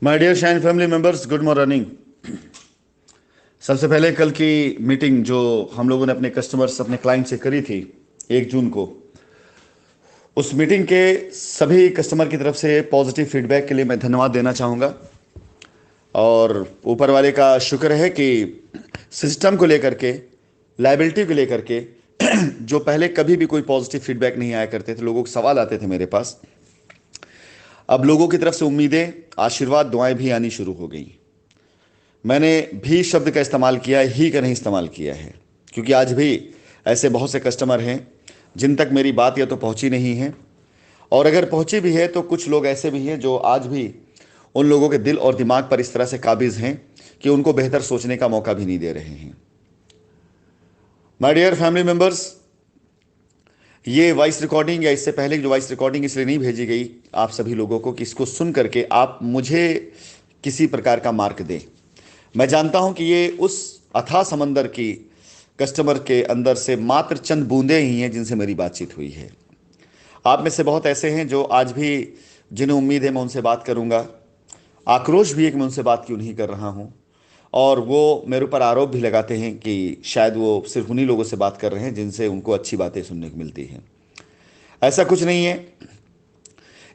My dear Shine family members, good morning. सबसे पहले कल की मीटिंग जो हम लोगों ने अपने कस्टमर्स अपने क्लाइंट से करी थी 1 जून को, उस मीटिंग के सभी कस्टमर की तरफ से पॉजिटिव फीडबैक के लिए मैं धन्यवाद देना चाहूँगा। और ऊपर वाले का शुक्र है कि सिस्टम को लेकर के, लाइबिलिटी को लेकर के जो पहले कभी भी कोई पॉजिटिव फीडबैक नहीं आया करते थे, लोगों के सवाल आते थे मेरे पास, अब लोगों की तरफ से उम्मीदें, आशीर्वाद, दुआएं भी आनी शुरू हो गई। मैंने भी शब्द का इस्तेमाल किया, ही का नहीं इस्तेमाल किया है, क्योंकि आज भी ऐसे बहुत से कस्टमर हैं जिन तक मेरी बात या तो पहुंची नहीं है, और अगर पहुंची भी है तो कुछ लोग ऐसे भी हैं जो आज भी उन लोगों के दिल और दिमाग पर इस तरह से काबिज हैं कि उनको बेहतर सोचने का मौका भी नहीं दे रहे हैं। माय डियर फैमिली मेंबर्स, ये वॉइस रिकॉर्डिंग या इससे पहले की जो वॉइस रिकॉर्डिंग इसलिए नहीं भेजी गई आप सभी लोगों को कि इसको सुन करके आप मुझे किसी प्रकार का मार्क दें। मैं जानता हूं कि ये उस अथाह समंदर की कस्टमर के अंदर से मात्र चंद बूंदें ही हैं जिनसे मेरी बातचीत हुई है। आप में से बहुत ऐसे हैं जो आज भी, जिन्हें उम्मीद है मैं उनसे बात करूंगा, आक्रोश भी है कि मैं उनसे बात क्यों नहीं कर रहा हूं, और वो मेरे ऊपर आरोप भी लगाते हैं कि शायद वो सिर्फ उन्हीं लोगों से बात कर रहे हैं जिनसे उनको अच्छी बातें सुनने को मिलती हैं। ऐसा कुछ नहीं है।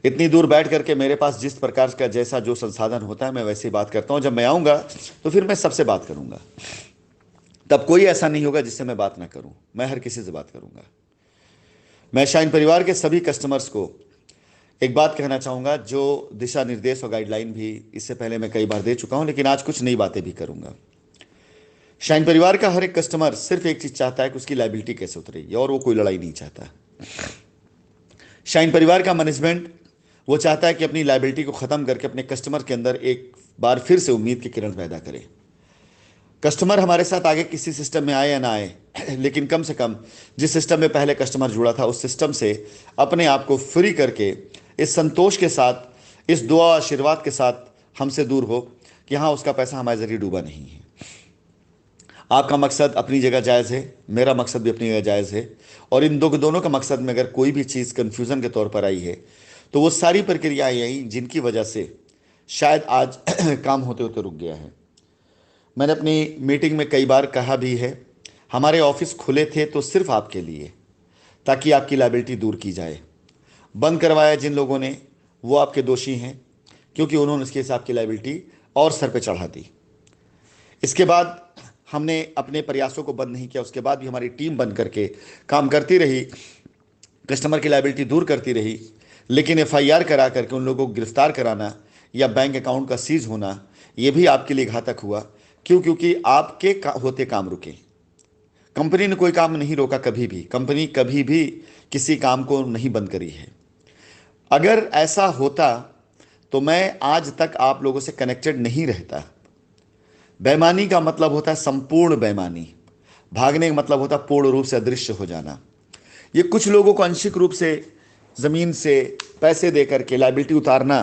इतनी दूर बैठ करके मेरे पास जिस प्रकार का जैसा जो संसाधन होता है मैं वैसे ही बात करता हूं। जब मैं आऊंगा तो फिर मैं सबसे बात करूंगा, तब कोई ऐसा नहीं होगा जिससे मैं बात ना करूं। मैं हर किसी से बात करूंगा। मैं शाइन परिवार के सभी कस्टमर्स को एक बात कहना चाहूंगा, जो दिशा निर्देश और गाइडलाइन भी इससे पहले मैं कई बार दे चुका हूं, लेकिन आज कुछ नई बातें भी करूंगा। शाइन परिवार का हर एक कस्टमर सिर्फ एक चीज चाहता है कि उसकी लाइबिलिटी कैसे उतरेगी, और वो कोई लड़ाई नहीं चाहता। शाइन परिवार का मैनेजमेंट वो चाहता है कि अपनी लाइबिलिटी को खत्म करके अपने कस्टमर के अंदर एक बार फिर से उम्मीद की किरण पैदा करे। कस्टमर हमारे साथ आगे किसी सिस्टम में आए या ना आए, लेकिन कम से कम जिस सिस्टम में पहले कस्टमर जुड़ा था उस सिस्टम से अपने आप को फ्री करके इस संतोष के साथ, इस दुआ आशीर्वाद के साथ हमसे दूर हो कि हाँ, उसका पैसा हमारे जरिए डूबा नहीं है। आपका मकसद अपनी जगह जायज़ है, मेरा मकसद भी अपनी जगह जायज़ है, और इन दोनों का मकसद में अगर कोई भी चीज़ कन्फ्यूज़न के तौर पर आई है तो वो सारी प्रक्रियाएं आई जिनकी वजह से शायद आज काम होते होते रुक गया है। मैंने अपनी मीटिंग में कई बार कहा भी है, हमारे ऑफिस खुले थे तो सिर्फ आपके लिए, ताकि आपकी लाइबिलिटी दूर की जाए। बंद करवाया जिन लोगों ने, वो आपके दोषी हैं, क्योंकि उन्होंने इसके हिसाब की लाइबिलिटी और सर पे चढ़ा दी। इसके बाद हमने अपने प्रयासों को बंद नहीं किया, उसके बाद भी हमारी टीम बंद करके काम करती रही, कस्टमर की लाइबिलिटी दूर करती रही, लेकिन एफआईआर करा करके उन लोगों को गिरफ्तार कराना या बैंक अकाउंट का सीज होना, यह भी आपके लिए घातक हुआ। क्यों? क्योंकि आपके होते काम रुके। कंपनी ने कोई काम नहीं रोका कभी भी, कंपनी कभी भी किसी काम को नहीं बंद करी है। अगर ऐसा होता तो मैं आज तक आप लोगों से कनेक्टेड नहीं रहता। बेईमानी का मतलब होता है संपूर्ण बेईमानी, भागने का मतलब होता है पूर्ण रूप से अदृश्य हो जाना। ये कुछ लोगों को आंशिक रूप से ज़मीन से पैसे देकर के लाइबिलिटी उतारना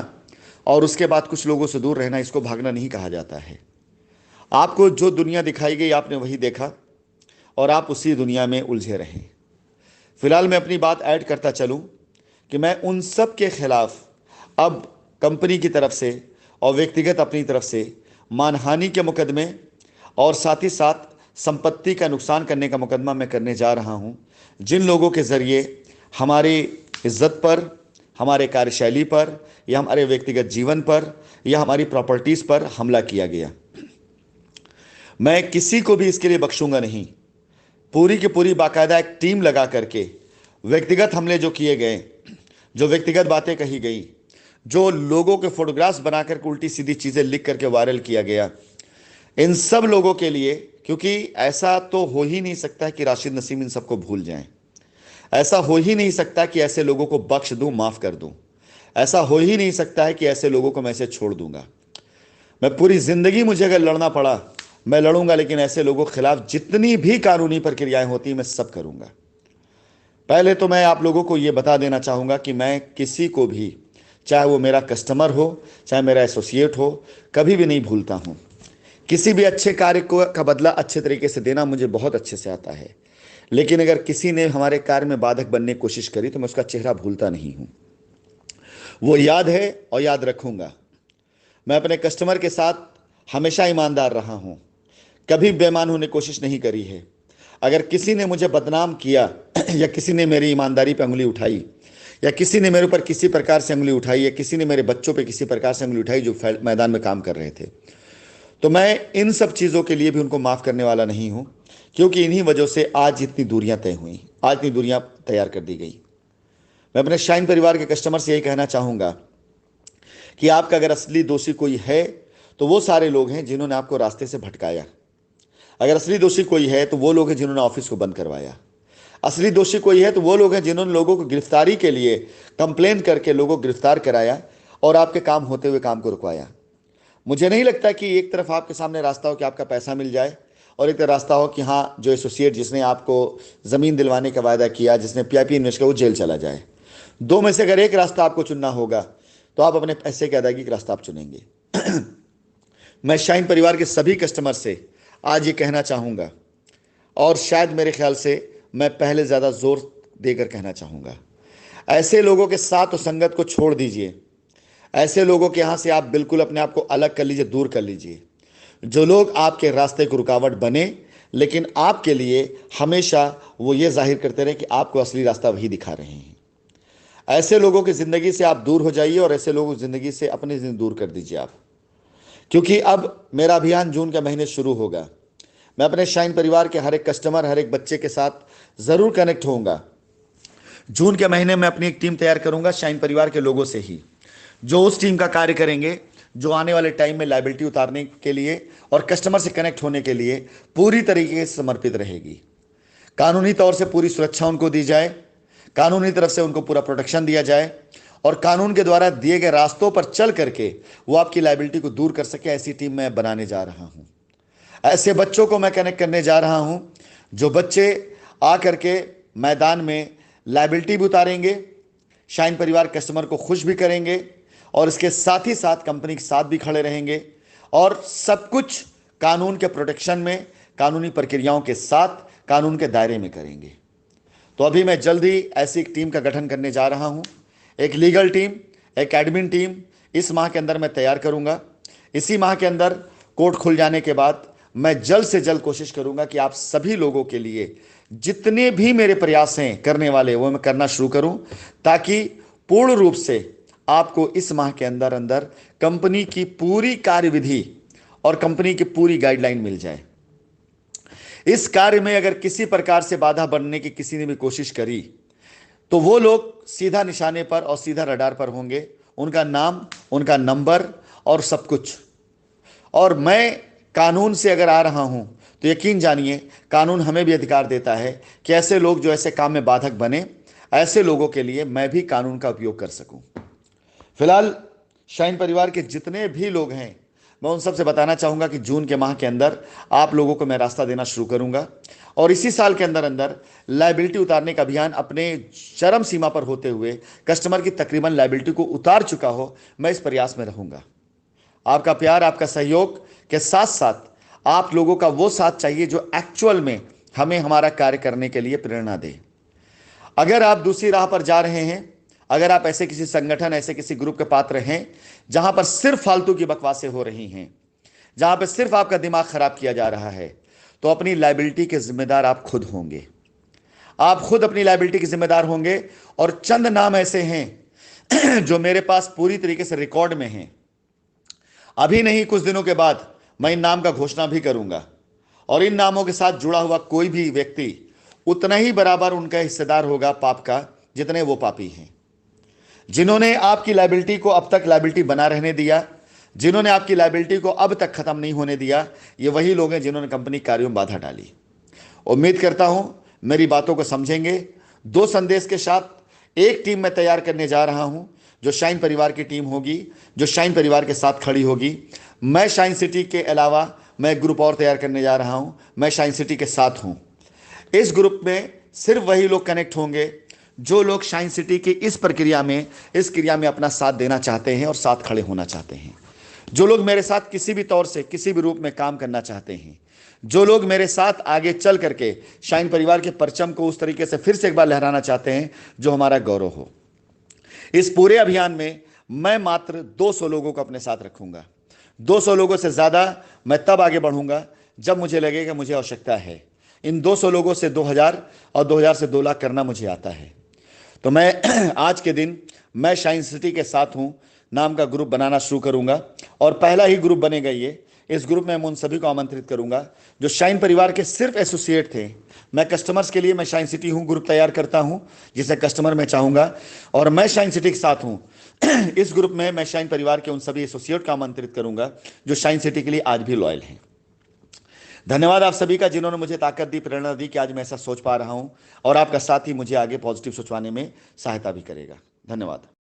और उसके बाद कुछ लोगों से दूर रहना, इसको भागना नहीं कहा जाता है। आपको जो दुनिया दिखाई गई आपने वही देखा और आप उसी दुनिया में उलझे रहें। फिलहाल मैं अपनी बात ऐड करता चलूं कि मैं उन सब के खिलाफ अब कंपनी की तरफ से और व्यक्तिगत अपनी तरफ से मानहानि के मुकदमे और साथ ही साथ संपत्ति का नुकसान करने का मुकदमा मैं करने जा रहा हूं, जिन लोगों के ज़रिए हमारी इज्जत पर, हमारे कार्यशैली पर, या हमारे व्यक्तिगत जीवन पर, या हमारी प्रॉपर्टीज़ पर हमला किया गया। मैं किसी को भी इसके लिए बख्शूंगा नहीं। पूरी की पूरी बाकायदा एक टीम लगा करके व्यक्तिगत हमले जो किए गए, जो व्यक्तिगत बातें कही गई, जो लोगों के फोटोग्राफ्स बनाकर उल्टी सीधी चीज़ें लिख करके वायरल किया गया, इन सब लोगों के लिए, क्योंकि ऐसा तो हो ही नहीं सकता कि राशिद नसीम इन सबको भूल जाएं। ऐसा हो ही नहीं सकता कि ऐसे लोगों को बख्श दूं, माफ़ कर दूं। ऐसा हो ही नहीं सकता है कि ऐसे लोगों को मैं ऐसे छोड़ दूंगा। मैं पूरी ज़िंदगी, मुझे अगर लड़ना पड़ा मैं लड़ूंगा, लेकिन ऐसे लोगों के खिलाफ जितनी भी कानूनी प्रक्रियाएं होती हैं मैं सब करूंगा। पहले तो मैं आप लोगों को यह बता देना चाहूँगा कि मैं किसी को भी, चाहे वो मेरा कस्टमर हो, चाहे मेरा एसोसिएट हो, कभी भी नहीं भूलता हूँ। किसी भी अच्छे कार्य को का बदला अच्छे तरीके से देना मुझे बहुत अच्छे से आता है, लेकिन अगर किसी ने हमारे कार्य में बाधक बनने की कोशिश करी तो मैं उसका चेहरा भूलता नहीं हूँ। वो याद है और याद रखूंगा। मैं अपने कस्टमर के साथ हमेशा ईमानदार रहा हूं, कभी बेईमान होने की कोशिश नहीं करी है। अगर किसी ने मुझे बदनाम किया या किसी ने मेरी ईमानदारी पर उंगली उठाई या किसी ने मेरे ऊपर किसी प्रकार से उंगली उठाई या किसी ने मेरे बच्चों पे किसी प्रकार से उंगली उठाई जो मैदान में काम कर रहे थे, तो मैं इन सब चीज़ों के लिए भी उनको माफ़ करने वाला नहीं हूं, क्योंकि इन्हीं वजह से आज इतनी दूरियां तय हुई, आज इतनी दूरियां तैयार कर दी गई। मैं अपने शाइन परिवार के कस्टमर से यही कहना चाहूँगा कि आपका अगर असली दोषी कोई है तो वो सारे लोग हैं जिन्होंने आपको रास्ते से भटकाया। अगर असली दोषी कोई है तो वो लोग हैं जिन्होंने ऑफिस को बंद करवाया। असली दोषी कोई है तो वो लोग हैं जिन्होंने लोगों को गिरफ्तारी के लिए कंप्लेन करके लोगों को गिरफ्तार कराया और आपके काम होते हुए काम को रुकवाया। मुझे नहीं लगता कि एक तरफ आपके सामने रास्ता हो कि आपका पैसा मिल जाए और एक तरफ रास्ता हो कि हाँ, जो एसोसिएट जिसने आपको ज़मीन दिलवाने का वायदा किया, जिसने पीआईपी इन्वेस्ट किया, वो जेल चला जाए। दो में से अगर एक रास्ता आपको चुनना होगा तो आप अपने पैसे की अदायगी का रास्ता आप चुनेंगे। मैं शाइन परिवार के सभी कस्टमर से आज ये कहना चाहूँगा, और शायद मेरे ख्याल से मैं पहले ज़्यादा जोर देकर कहना चाहूँगा, ऐसे लोगों के साथ संगत को छोड़ दीजिए। ऐसे लोगों के यहाँ से आप बिल्कुल अपने आप को अलग कर लीजिए, दूर कर लीजिए। जो लोग आपके रास्ते को रुकावट बने, लेकिन आपके लिए हमेशा वो ये जाहिर करते रहे कि आपको असली रास्ता वही दिखा रहे हैं, ऐसे लोगों की ज़िंदगी से आप दूर हो जाइए और ऐसे लोगों की ज़िंदगी से अपनी ज़िंदगी दूर कर दीजिए आप। क्योंकि अब मेरा अभियान जून के महीने शुरू होगा। मैं अपने शाइन परिवार के हर एक कस्टमर, हर एक बच्चे के साथ ज़रूर कनेक्ट होऊंगा। जून के महीने में अपनी एक टीम तैयार करूंगा शाइन परिवार के लोगों से ही, जो उस टीम का कार्य करेंगे जो आने वाले टाइम में लायबिलिटी उतारने के लिए और कस्टमर से कनेक्ट होने के लिए पूरी तरीके से समर्पित रहेगी। कानूनी तौर से पूरी सुरक्षा उनको दी जाए, कानूनी तरफ से उनको पूरा प्रोटेक्शन दिया जाए और कानून के द्वारा दिए गए रास्तों पर चल करके वो आपकी लायबिलिटी को दूर कर सके, ऐसी टीम मैं बनाने जा रहा हूं। ऐसे बच्चों को मैं कनेक्ट करने जा रहा हूं जो बच्चे आ करके मैदान में लायबिलिटी भी उतारेंगे, शाइन परिवार कस्टमर को खुश भी करेंगे और इसके साथ ही साथ कंपनी के साथ भी खड़े रहेंगे और सब कुछ कानून के प्रोटेक्शन में, कानूनी प्रक्रियाओं के साथ, कानून के दायरे में करेंगे। तो अभी मैं जल्द ही ऐसी एक टीम का गठन करने जा रहा हूं, एक लीगल टीम, एक एडमिन टीम इस माह के अंदर मैं तैयार करूंगा। इसी माह के अंदर कोर्ट खुल जाने के बाद मैं जल्द से जल्द कोशिश करूंगा कि आप सभी लोगों के लिए जितने भी मेरे प्रयास हैं करने वाले वो मैं करना शुरू करूं, ताकि पूर्ण रूप से आपको इस माह के अंदर अंदर कंपनी की पूरी कार्यविधि और कंपनी की पूरी गाइडलाइन मिल जाए। इस कार्य में अगर किसी प्रकार से बाधा बनने की किसी ने भी कोशिश करी तो वो लोग सीधा निशाने पर और सीधा रडार पर होंगे, उनका नाम, उनका नंबर और सब कुछ। और मैं कानून से अगर आ रहा हूं तो यकीन जानिए कानून हमें भी अधिकार देता है कि ऐसे लोग जो ऐसे काम में बाधक बने, ऐसे लोगों के लिए मैं भी कानून का उपयोग कर सकूं। फिलहाल शाइन परिवार के जितने भी लोग हैं मैं उन सब से बताना चाहूँगा कि जून के माह के अंदर आप लोगों को मैं रास्ता देना शुरू करूँगा और इसी साल के अंदर अंदर लायबिलिटी उतारने का अभियान अपने चरम सीमा पर होते हुए कस्टमर की तकरीबन लायबिलिटी को उतार चुका हो, मैं इस प्रयास में रहूँगा। आपका प्यार, आपका सहयोग के साथ साथ आप लोगों का वो साथ चाहिए जो एक्चुअल में हमें हमारा कार्य करने के लिए प्रेरणा दे। अगर आप दूसरी राह पर जा रहे हैं, अगर आप ऐसे किसी संगठन, ऐसे किसी ग्रुप के पात्र हैं जहां पर सिर्फ फालतू की बकवासें हो रही हैं, जहां पर सिर्फ आपका दिमाग खराब किया जा रहा है, तो अपनी लायबिलिटी के जिम्मेदार आप खुद होंगे। आप खुद अपनी लायबिलिटी के जिम्मेदार होंगे। और चंद नाम ऐसे हैं जो मेरे पास पूरी तरीके से रिकॉर्ड में हैं। अभी नहीं, कुछ दिनों के बाद मैं इन नाम का घोषणा भी करूंगा और इन नामों के साथ जुड़ा हुआ कोई भी व्यक्ति उतना ही बराबर उनका हिस्सेदार होगा पाप का जितने वो पापी हैं। जिन्होंने आपकी लायबिलिटी को अब तक लायबिलिटी बना रहने दिया, जिन्होंने आपकी लायबिलिटी को अब तक खत्म नहीं होने दिया, ये वही लोग हैं जिन्होंने कंपनी कार्यों में बाधा डाली। उम्मीद करता हूं मेरी बातों को समझेंगे। दो संदेश के साथ एक टीम मैं तैयार करने जा रहा हूं जो शाइन परिवार की टीम होगी, जो शाइन परिवार के साथ खड़ी होगी। मैं शाइन सिटी के अलावा मैं एक ग्रुप और तैयार करने जा रहा हूं, मैं शाइन सिटी के साथ हूं। इस ग्रुप में सिर्फ वही लोग कनेक्ट होंगे जो लोग शाइन सिटी की इस प्रक्रिया में, इस क्रिया में अपना साथ देना चाहते हैं और साथ खड़े होना चाहते हैं। जो लोग मेरे साथ किसी भी तौर से, किसी भी रूप में काम करना चाहते हैं, जो लोग मेरे साथ आगे चल करके शाइन परिवार के परचम को उस तरीके से फिर से एक बार लहराना चाहते हैं जो हमारा गौरव हो। इस पूरे अभियान में मैं मात्र 200 लोगों को अपने साथ रखूंगा। 200 लोगों से ज़्यादा मैं तब आगे बढ़ूंगा जब मुझे लगेगा मुझे आवश्यकता है। इन 200 लोगों से 2000 और 2000 से 2 लाख करना मुझे आता है। तो मैं आज के दिन मैं शाइन सिटी के साथ हूं नाम का ग्रुप बनाना शुरू करूंगा, और पहला ही ग्रुप बनेगा ये। इस ग्रुप में मैं उन सभी को आमंत्रित करूंगा जो शाइन परिवार के सिर्फ एसोसिएट थे। मैं कस्टमर्स के लिए मैं शाइन सिटी हूं ग्रुप तैयार करता हूं जिसे कस्टमर मैं चाहूंगा, और मैं शाइन सिटी के साथ हूं। इस ग्रुप में मैं शाइन परिवार के उन सभी एसोसिएट को आमंत्रित करूंगा जो शाइन सिटी के लिए आज भी लॉयल हैं। धन्यवाद आप सभी का जिन्होंने मुझे ताकत दी, प्रेरणा दी कि आज मैं ऐसा सोच पा रहा हूं, और आपका साथ ही मुझे आगे पॉजिटिव सोचवाने में सहायता भी करेगा। धन्यवाद।